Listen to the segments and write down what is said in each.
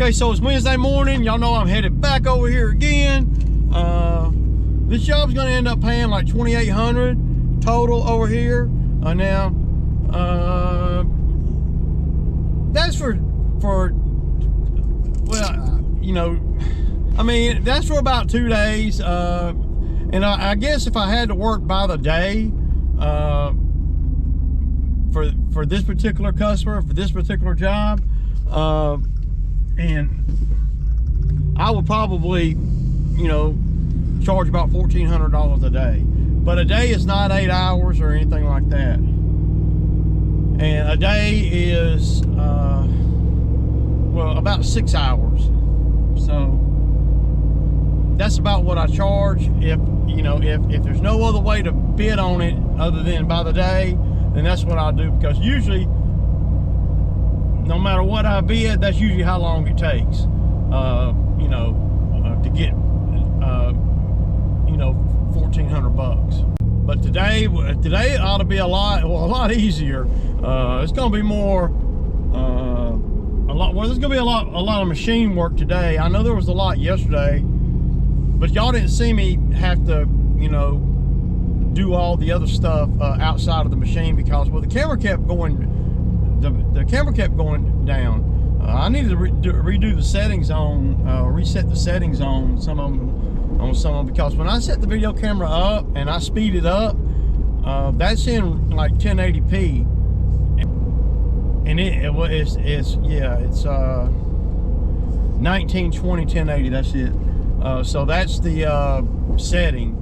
Okay, so it's Wednesday morning. Y'all know I'm headed back over here again. This job's gonna end up paying like $2,800 total over here. That's for well, you know, I mean, that's for about 2 days. And I guess if I had to work by the day, for this particular customer, for this particular job, and I would probably, you know, charge about $1,400 a day. But a day is not 8 hours or anything like that. And a day is, well, about 6 hours. So that's about what I charge. If, you know, if there's no other way to bid on it other than by the day, then that's what I'll do, because usually, no matter what I bid, that's usually how long it takes, you know, to get, you know, $1,400. But today ought to be a lot easier. It's going to be more, there's going to be a lot of machine work today. I know there was a lot yesterday, but y'all didn't see me have to, you know, do all the other stuff outside of the machine, because, well, the camera kept going. The camera kept going down. I needed to redo the settings on, reset the settings on some of them, because when I set the video camera up and I speed it up, that's in like 1080p, and it's 1920 1080. That's it. So that's the setting,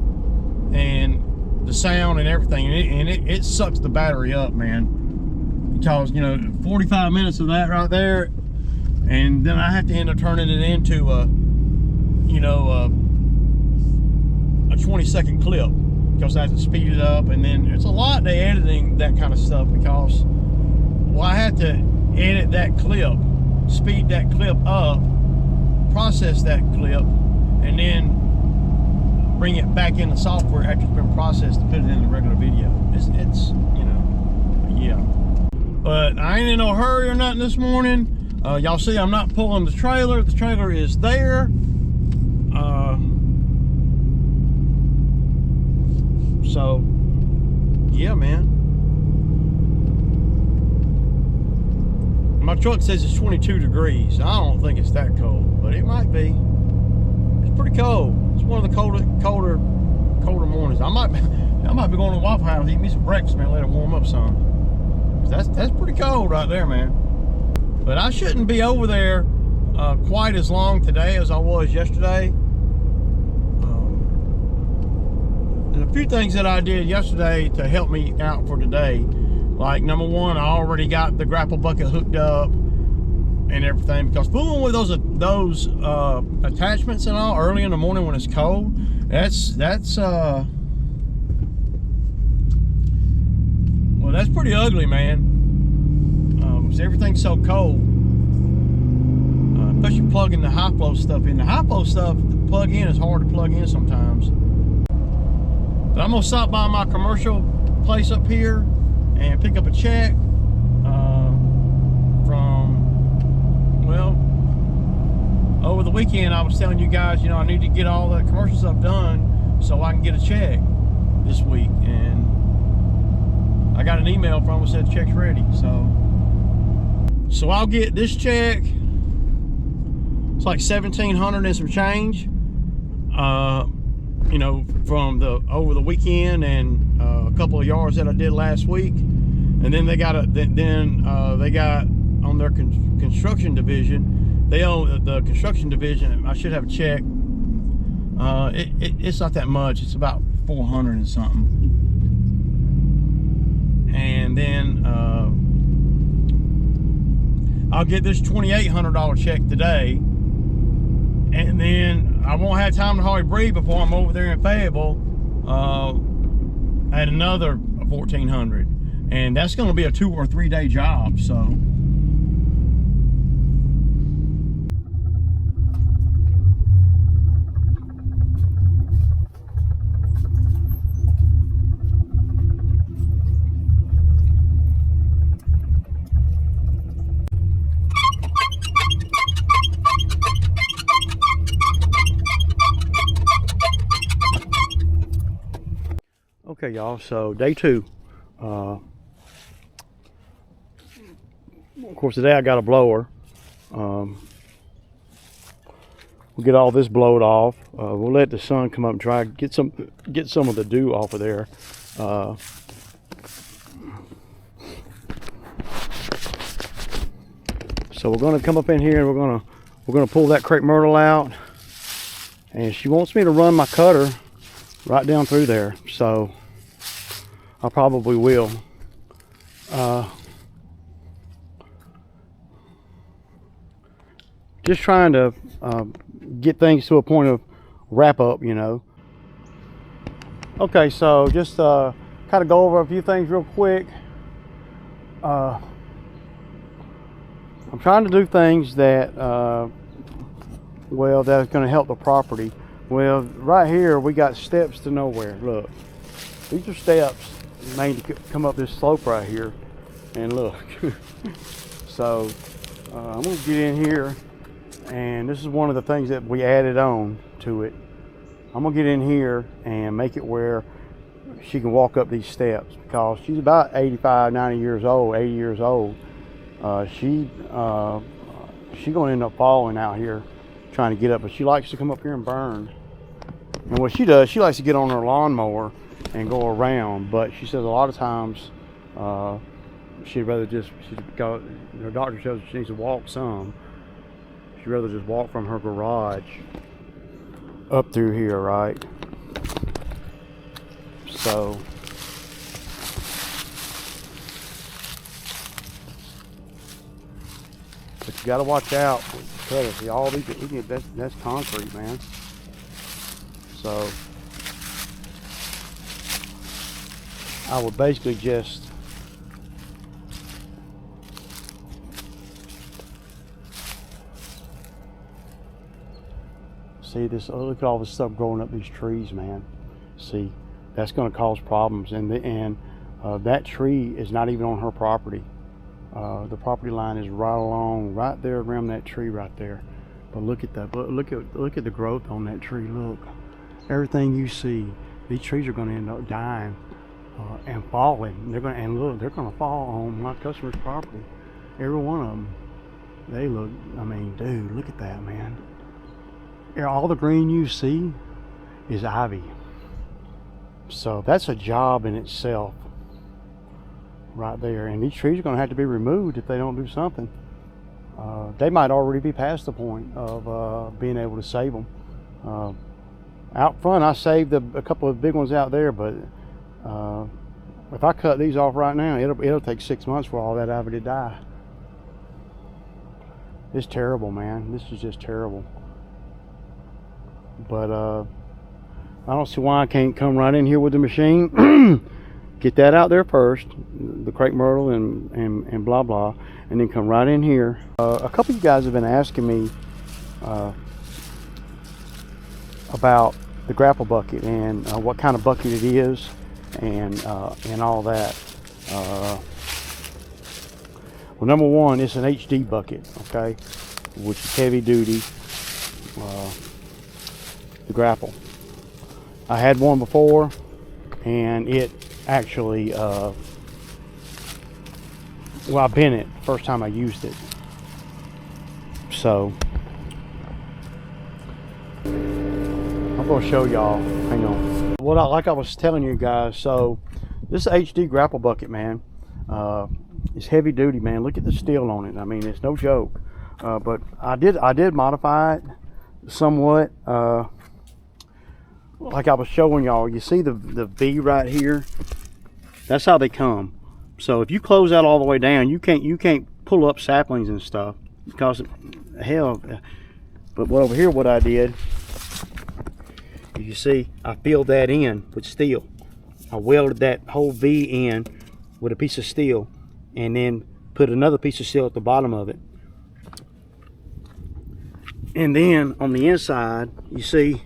and the sound and everything, and it sucks the battery up, man, because, you know, 45 minutes of that right there, and then I have to end up turning it into a, you know, a 20-second clip, because I have to speed it up. And then it's a lot to editing that kind of stuff, because, well, I have to edit that clip, speed that clip up, process that clip, and then bring it back in the software after it's been processed to put it in the regular video. It's you know, yeah. But I ain't in no hurry or nothing this morning. Y'all see I'm not pulling the trailer. The trailer is there. So, yeah, man. My truck says it's 22 degrees. I don't think it's that cold, but it might be. It's pretty cold. It's one of the colder mornings. I might be going to the Waffle House, eat me some breakfast, man, let it warm up some. That's pretty cold right there, man. But I shouldn't be over there quite as long today as I was yesterday. There's a few things that I did yesterday to help me out for today. Like, number one, I already got the Grapple bucket hooked up and everything, because fooling with those attachments and all early in the morning when it's cold, that's pretty ugly, man. Because everything's so cold. Especially plugging the high flow stuff in. The high flow stuff to plug in is hard to plug in sometimes. But I'm gonna stop by my commercial place up here and pick up a check from, well, over the weekend I was telling you guys, you know, I need to get all the commercial stuff done so I can get a check this week, and I got an email from them that said the check's ready. So I'll get this check. It's like $1,700 and some change, you know, from over the weekend, and a couple of yards that I did last week. And then they got on their construction division. They own the construction division. I should have a check. It's not that much. It's about $400 and something. And then I'll get this $2,800 check today, and then I won't have time to hardly breathe before I'm over there in Fayetteville at another $1,400, and that's going to be a 2 or 3 day job. So Okay, y'all, so day 2. Of course, today I got a blower. We'll get all this blowed off. We'll let the sun come up and dry, get some of the dew off of there. So we're gonna come up in here and we're gonna pull that crepe myrtle out. And she wants me to run my cutter right down through there, so I probably will. Just trying to get things to a point of wrap up, you know. Okay, so just kind of go over a few things real quick. I'm trying to do things that well, that's going to help the property. Well, right here we got steps to nowhere. Look, these are steps made to come up this slope right here, and look. So I'm going to get in here, and this is one of the things that we added on to it. I'm going to get in here and make it where she can walk up these steps, because she's about 85, 90 years old, 80 years old. She's going to end up falling out here trying to get up, but she likes to come up here and burn. And what she does, she likes to get on her lawnmower and go around, but she says a lot of times she'd rather just, her doctor says she needs to walk some. She'd rather just walk from her garage up through here, right? So but you got to watch out. See, all these, that's concrete, man. So I would basically just see this. Oh, look at all this stuff growing up these trees, man. See, that's going to cause problems, and that tree is not even on her property. The property line is right there around that tree right there. But look at that. Look at the growth on that tree. Look, everything you see, these trees are going to end up dying and falling. They're going to fall on my customer's property. Every one of them. They look. I mean, dude, look at that, man. All the green you see is ivy. So that's a job in itself. Right there, and these trees are going to have to be removed if they don't do something. They might already be past the point of being able to save them. Out front, I saved a couple of big ones out there, but if I cut these off right now, it'll take 6 months for all that ivy to die. It's terrible, man. This is just terrible. But I don't see why I can't come right in here with the machine. Get that out there first, the crepe myrtle and blah blah, and then come right in here. A couple of you guys have been asking me about the Grapple bucket and what kind of bucket it is, and all that. Well, number one, it's an HD bucket, okay, which is heavy duty. The Grapple. I had one before, and it actually well, I bent it the first time I used it. So I'm going to show y'all. Hang on. Like I was telling you guys, so this HD Grapple bucket, man, it's heavy duty, man. Look at the steel on it. I mean, it's no joke. But I did modify it somewhat. Like I was showing y'all, you see the V right here? That's how they come. So if you close that all the way down, you can't pull up saplings and stuff, because hell. But over here, what I did, you see, I filled that in with steel. I welded that whole V in with a piece of steel, and then put another piece of steel at the bottom of it. And then on the inside, you see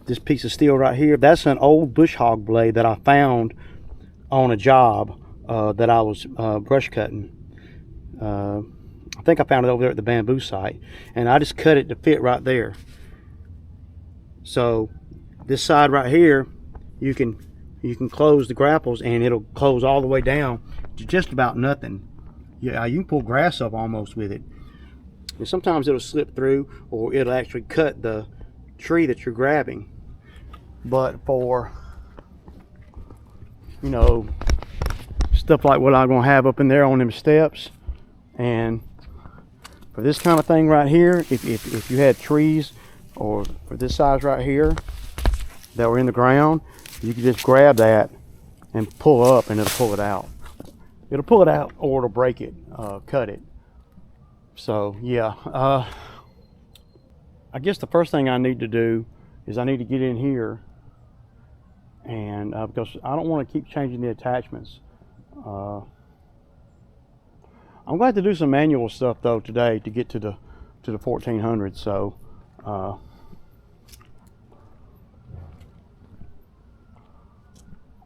this piece of steel right here. That's an old bush hog blade that I found on a job that I was brush cutting. I think I found it over there at the bamboo site, and I just cut it to fit right there. So this side right here, you can you can close the grapples and it'll close all the way down to just about nothing. Yeah, you can pull grass up almost with it. And sometimes it'll slip through, or it'll actually cut the tree that you're grabbing. But for, you know, stuff like what I'm gonna have up in there on them steps, and for this kind of thing right here, if you had trees, or for this size right here that were in the ground, you can just grab that and pull up, and it'll pull it out. It'll pull it out, or it'll break it, cut it. So yeah, I guess the first thing I need to do is I need to get in here, and because I don't want to keep changing the attachments. I'm going to do some manual stuff though today to get to the 1400. So I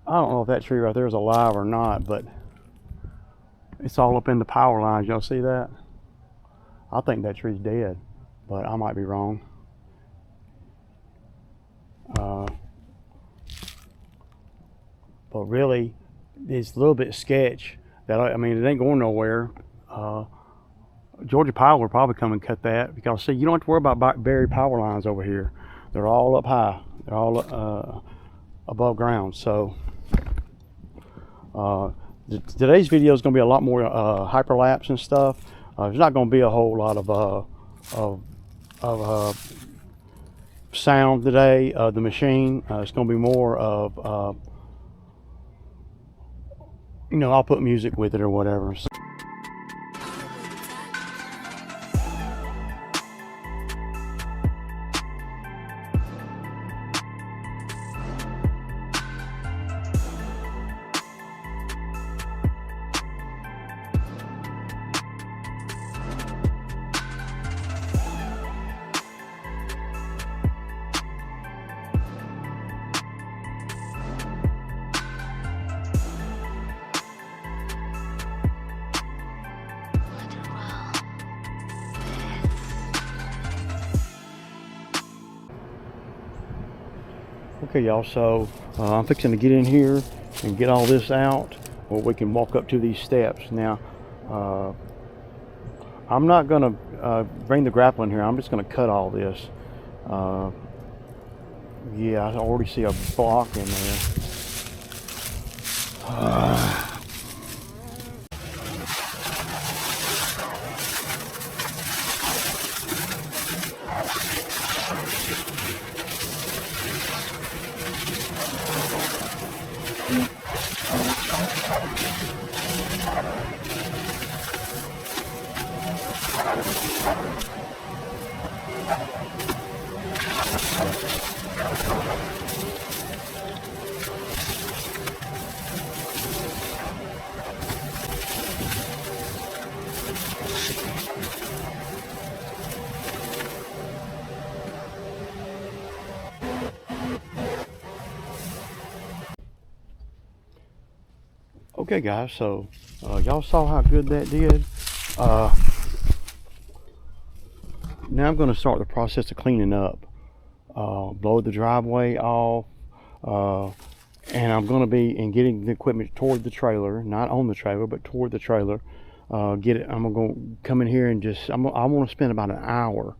don't know if that tree right there is alive or not, but it's all up in the power lines. Y'all see that? I think that tree's dead, but I might be wrong. But really, it's a little bit sketch. That, I mean, it ain't going nowhere. Georgia Power will probably come and cut that, because see, you don't have to worry about buried power lines over here. They're all up high. They're all above ground. So today's video is going to be a lot more hyperlapse and stuff. There's not going to be a whole lot of sound today of the machine. It's going to be more of you know, I'll put music with it or whatever. So okay, y'all, so I'm fixing to get in here and get all this out, or we can walk up to these steps. Now, I'm not going to bring the grapple in here. I'm just going to cut all this. Yeah, I already see a block in there. Okay guys, so y'all saw how good that did. Now I'm going to start the process of cleaning up. Blow the driveway off, and I'm going to be getting the equipment toward the trailer, not on the trailer, but toward the trailer. Get it. I'm going to come in here and just I want to spend about an hour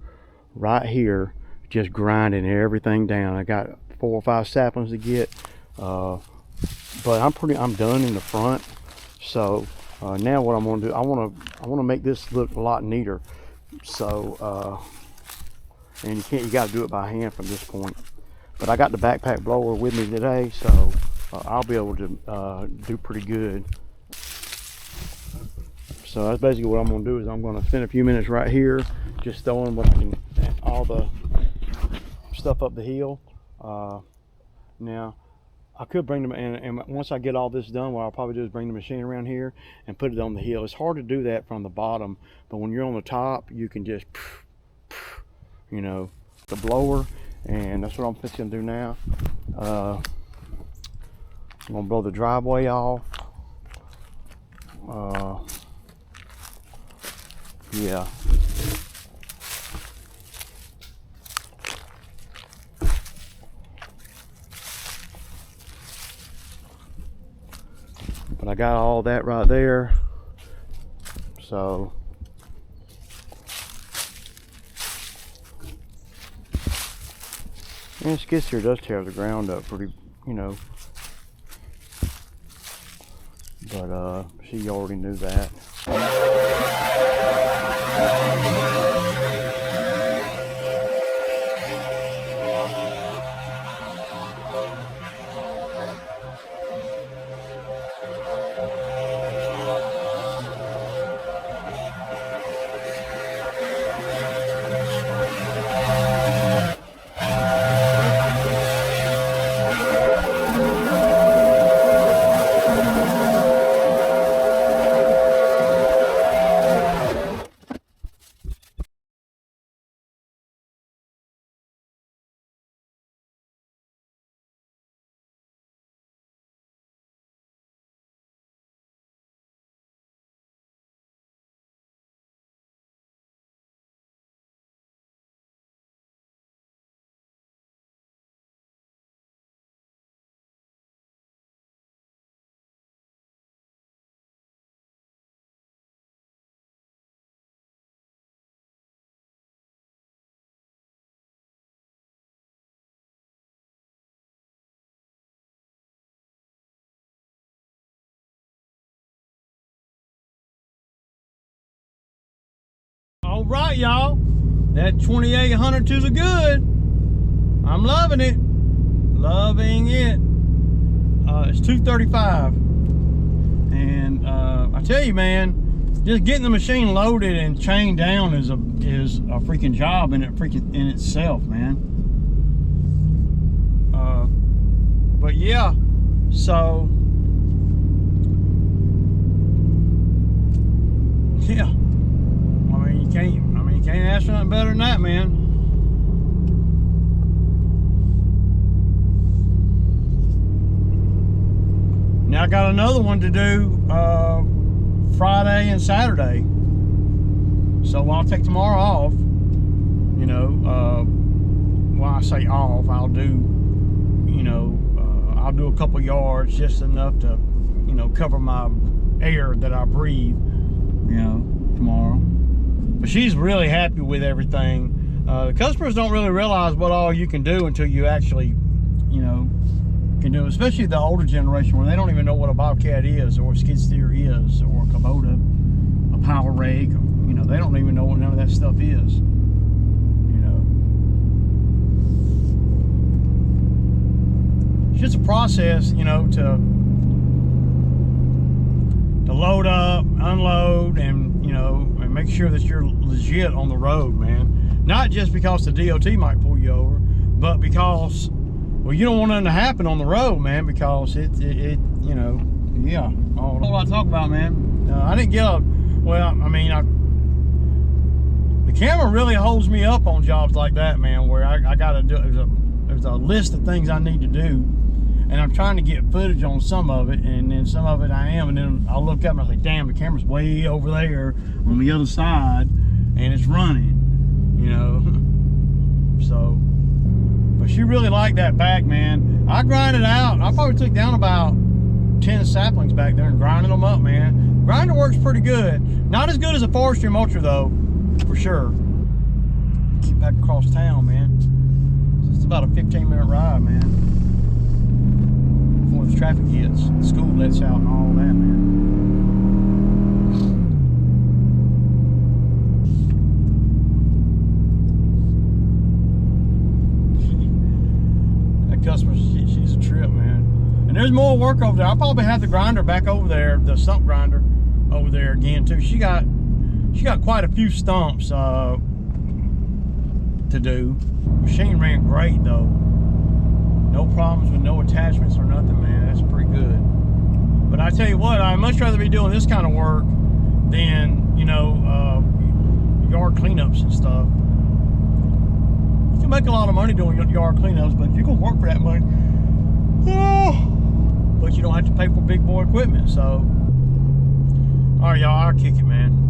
right here just grinding everything down. I got 4 or 5 saplings to get. But I'm done in the front. So now what I'm going to do, I want to make this look a lot neater. So and you got to do it by hand from this point. But I got the backpack blower with me today, so I'll be able to do pretty good. So that's basically what I'm going to do. Is I'm going to spend a few minutes right here just throwing all the stuff up the hill. Now I could bring them, and once I get all this done, what I'll probably do is bring the machine around here and put it on the hill. It's hard to do that from the bottom, but when you're on the top, you can just, you know, the blower, and that's what I'm fixing to do now. I'm gonna blow the driveway off. Yeah. But I got all that right there. So and skid steer does tear the ground up pretty, you know. But she already knew that. All right, y'all. That 2802's a good. I'm loving it. Loving it. It's 235. And I tell you, man, just getting the machine loaded and chained down is a freaking job in itself, man. But yeah, so yeah. You can't ask for nothing better than that, man. Now I got another one to do Friday and Saturday. So I'll take tomorrow off. You know, when I say off, I'll do, you know, I'll do a couple yards, just enough to, you know, cover my air that I breathe, you know, tomorrow. But she's really happy with everything. The customers don't really realize what all you can do until you actually, you know, can do it. Especially the older generation, where they don't even know what a Bobcat is, or a skid steer is, or a Kubota, a power rake. You know, they don't even know what none of that stuff is. You know, it's just a process, you know, to load up, unload, and, you know, and make sure that you're legit on the road, man. Not just because the DOT might pull you over, but because, well, you don't want nothing to happen on the road, man, because it you know, yeah. Oh, that's what I talk about, man. I didn't get a, well, I mean, the camera really holds me up on jobs like that, man, where I gotta do, there's a list of things I need to do. And I'm trying to get footage on some of it, and then some of it I am, and then I'll look up and I'll say, damn, the camera's way over there on the other side, and it's running, you know. So, but she really liked that back, man. I grinded out. I probably took down about 10 saplings back there and grinded them up, man. Grinder works pretty good. Not as good as a forestry mulcher, though, for sure. Keep back across town, man. It's about a 15-minute ride, man. Before the traffic hits, the school lets out and all that, man. That customer, she's a trip, man. And there's more work over there. I'll probably have the grinder back over there, the stump grinder over there again too. She got quite a few stumps to do. Machine ran great though. No problems with no attachments or nothing, man. That's pretty good. But I tell you what, I'd much rather be doing this kind of work than, you know, yard cleanups and stuff. You can make a lot of money doing yard cleanups, but you're gonna work for that money. Oh, but you don't have to pay for big boy equipment. So, all right, y'all, I'll kick it, man.